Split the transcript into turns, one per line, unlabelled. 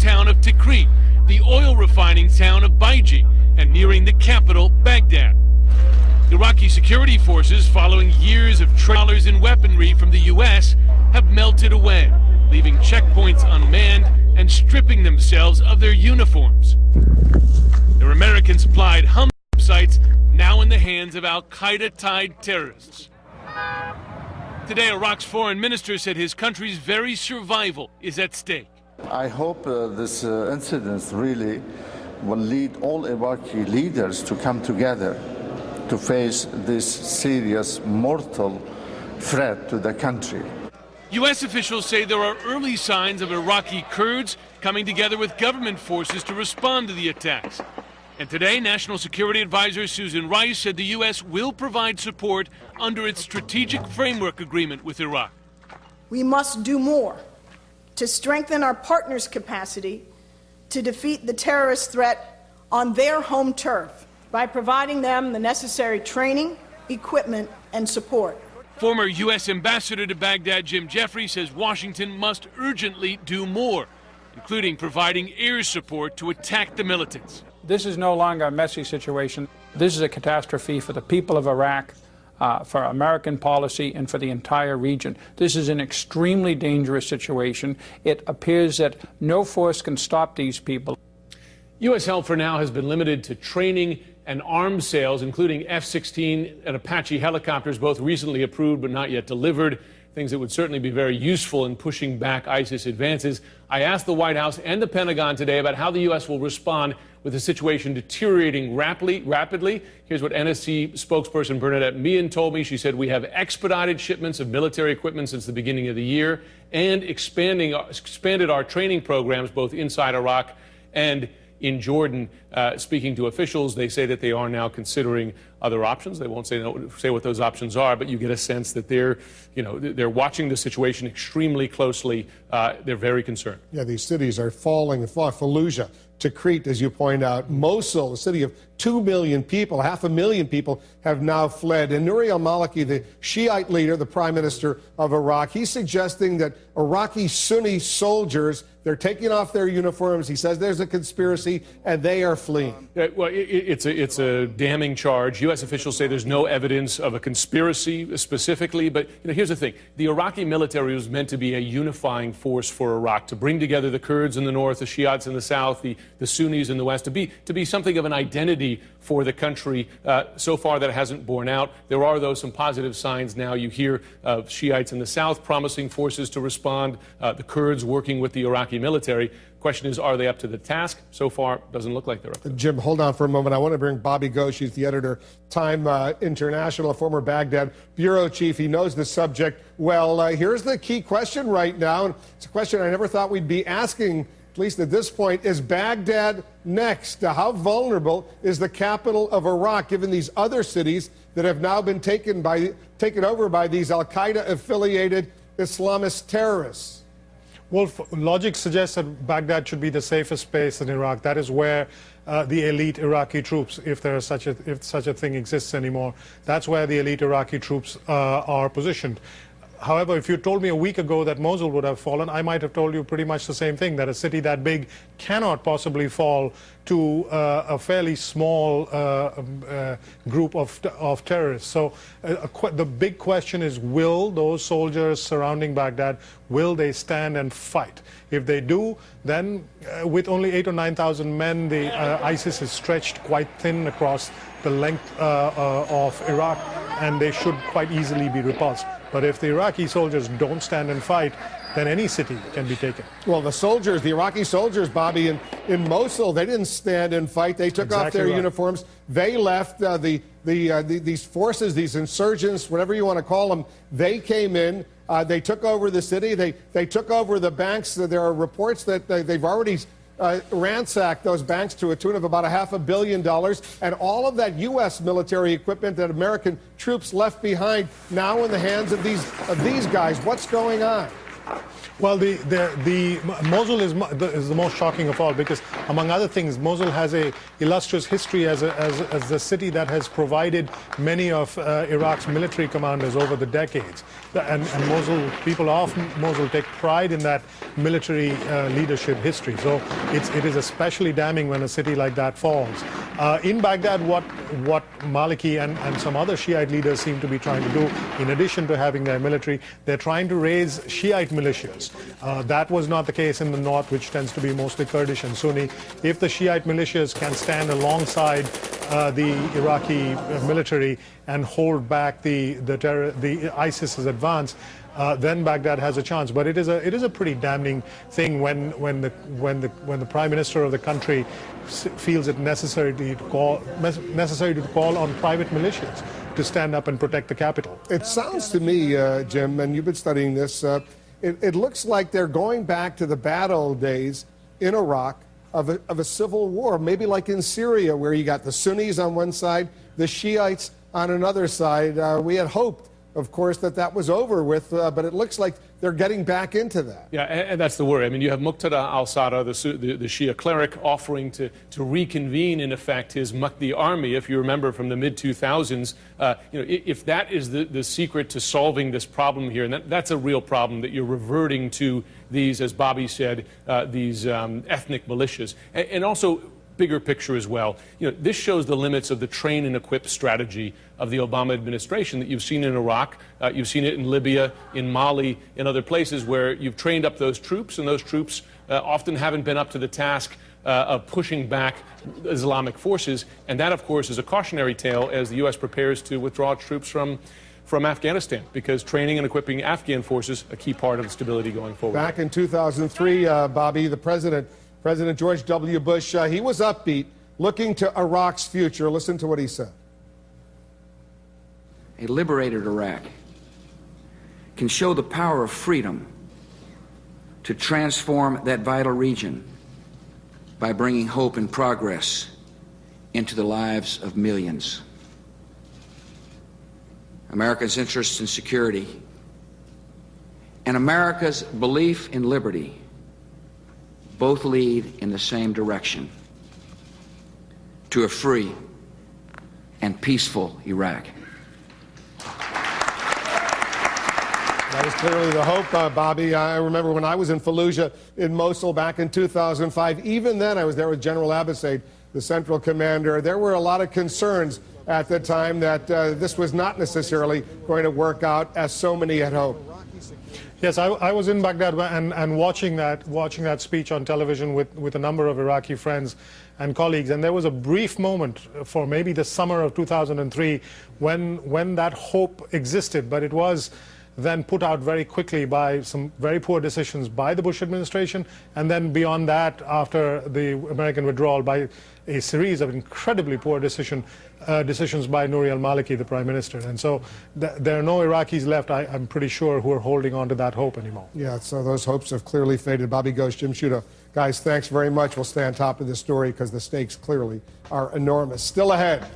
town of Tikrit, the oil refining town of Baiji, and nearing the capital, Baghdad. Iraqi security forces, following years of dollars in weaponry from the U.S., have melted away, leaving checkpoints unmanned and stripping themselves of their uniforms. Their American-supplied sites now in the hands of al-Qaeda-tied terrorists. Today, Iraq's foreign minister said his country's very survival is at stake.
I hope this incident really will lead all Iraqi leaders to come together to face this serious, mortal threat to the country.
U.S. officials say there are early signs of Iraqi Kurds coming together with government forces to respond to the attacks. And today, National Security Advisor Susan Rice said the U.S. will provide support under its Strategic Framework Agreement with Iraq.
We must do more to strengthen our partners' capacity to defeat the terrorist threat on their home turf by providing them the necessary training, equipment, and support.
Former U.S. Ambassador to Baghdad Jim Jeffrey says Washington must urgently do more, including providing air support to attack the militants.
This is no longer a messy situation. This is a catastrophe for the people of Iraq, for American policy, and for the entire region. This is an extremely dangerous situation. It appears that no force can stop these people.
U.S. help for now has been limited to training and arms sales, including F-16 and Apache helicopters, both recently approved but not yet delivered, things that would certainly be very useful in pushing back ISIS advances. I asked the White House and the Pentagon today about how the U.S. will respond with the situation deteriorating rapidly. Here's what NSC spokesperson Bernadette Meehan told me. She said, we have expedited shipments of military equipment since the beginning of the year and expanded our training programs both inside Iraq and in Jordan. Speaking to officials, they say that they are now considering other options. They won't say what those options are, but you get a sense that they're watching the situation extremely closely. They're very concerned.
Yeah, these cities are falling. Fallujah, Tikrit, as you point out, Mosul, a city of 2 million people, 500,000 people have now fled. And Nouri al-Maliki, the Shiite leader, the prime minister of Iraq, he's suggesting that Iraqi Sunni soldiers, they're taking off their uniforms. He says there's a conspiracy and they are fleeing.
Well, it's a damning charge. U.S. officials say there's no evidence of a conspiracy specifically. But here's the thing. The Iraqi military was meant to be a unifying force for Iraq, to bring together the Kurds in the north, the Shiites in the south, the Sunnis in the west, to be something of an identity for the country. So far, that hasn't borne out. There are, though, some positive signs now. You hear of Shiites in the south promising forces to respond, the Kurds working with the Iraqi military. Question is, are they up to the task? So far, doesn't look like they're up to it.
Jim, hold on for a moment. I want to bring Bobby Ghosh. He's the editor, Time International, a former Baghdad bureau chief. He knows the subject well. Here's the key question right now. And it's a question I never thought we'd be asking, at least at this point. Is Baghdad next? How vulnerable is the capital of Iraq, given these other cities that have now been taken over by these al-Qaeda-affiliated Islamist terrorists?
Well, logic suggests that Baghdad should be the safest place in Iraq. That is where the elite Iraqi troops, if such a thing exists anymore, that's where the elite Iraqi troops are positioned. However, if you told me a week ago that Mosul would have fallen, I might have told you pretty much the same thing, that a city that big cannot possibly fall to a fairly small group of terrorists. So the big question is, will those soldiers surrounding Baghdad, will they stand and fight? If they do, then with only 8,000 or 9,000 men, the ISIS is stretched quite thin across the length of Iraq, and they should quite easily be repulsed. But if the Iraqi soldiers don't stand and fight, then any city can be taken.
Well, the Iraqi soldiers, Bobby, in Mosul, they didn't stand and fight. They took off their uniforms. They left. These forces, these insurgents, whatever you want to call them, they came in. They took over the city. They took over the banks. There are reports that they've already ransacked those banks to a tune of about $500 million, and all of that U.S. military equipment that American troops left behind now in the hands of these guys. What's going on?
Well, the Mosul is the most shocking of all, because among other things, Mosul has a illustrious history as the city that has provided many of Iraq's military commanders over the decades. And Mosul, people of Mosul take pride in that military leadership history. So it is especially damning when a city like that falls. In Baghdad, what Maliki and some other Shiite leaders seem to be trying to do, in addition to having their military, they're trying to raise Shiite militias. That was not the case in the north, which tends to be mostly Kurdish and Sunni. If the Shiite militias can stand alongside the Iraqi military and hold back the ISIS's advance, then Baghdad has a chance. But it is a pretty damning thing when the prime minister of the country feels it necessary to call on private militias to stand up and protect the capital.
It sounds to me, Jim, and you've been studying this, it looks like they're going back to the bad old days in Iraq of a civil war, maybe like in Syria, where you got the Sunnis on one side, the Shiites on another side. We had hoped, of course, that was over with, but it looks like they're getting back into that.
Yeah, and that's the worry. I mean, you have Muqtada al-Sadr, the Shia cleric, offering to reconvene, in effect, his Mahdi army. If you remember from the mid-2000s, if that is the secret to solving this problem here, and that's a real problem, that you're reverting to these, as Bobby said, these ethnic militias. And also, bigger picture as well. This shows the limits of the train and equip strategy of the Obama administration that you've seen in Iraq, you've seen it in Libya, in Mali, in other places where you've trained up those troops, and those troops often haven't been up to the task of pushing back Islamic forces. And that, of course, is a cautionary tale as the U.S. prepares to withdraw troops from Afghanistan, because training and equipping Afghan forces a key part of the stability going forward.
Back in 2003, Bobby, the President George W. Bush, he was upbeat, looking to Iraq's future. Listen to what he said.
A liberated Iraq can show the power of freedom to transform that vital region by bringing hope and progress into the lives of millions. America's interest in security and America's belief in liberty both lead in the same direction, to a free and peaceful Iraq.
That was clearly the hope, Bobby. I remember when I was in Fallujah in Mosul back in 2005. Even then, I was there with General Abbasade, the central commander. There were a lot of concerns at the time that this was not necessarily going to work out as so many had hoped.
Yes, I was in Baghdad and watching that speech on television with a number of Iraqi friends and colleagues, and there was a brief moment for maybe the summer of 2003 when that hope existed, but it was then put out very quickly by some very poor decisions by the Bush administration, and then beyond that, after the American withdrawal, by a series of incredibly poor decisions by Nouri al-Maliki, the prime minister. And so there are no Iraqis left, I'm pretty sure, who are holding on to that hope anymore.
Yeah, so those hopes have clearly faded. Bobby Ghosh, Jim Sciutto. Guys, thanks very much. We'll stay on top of this story because the stakes clearly are enormous. Still ahead.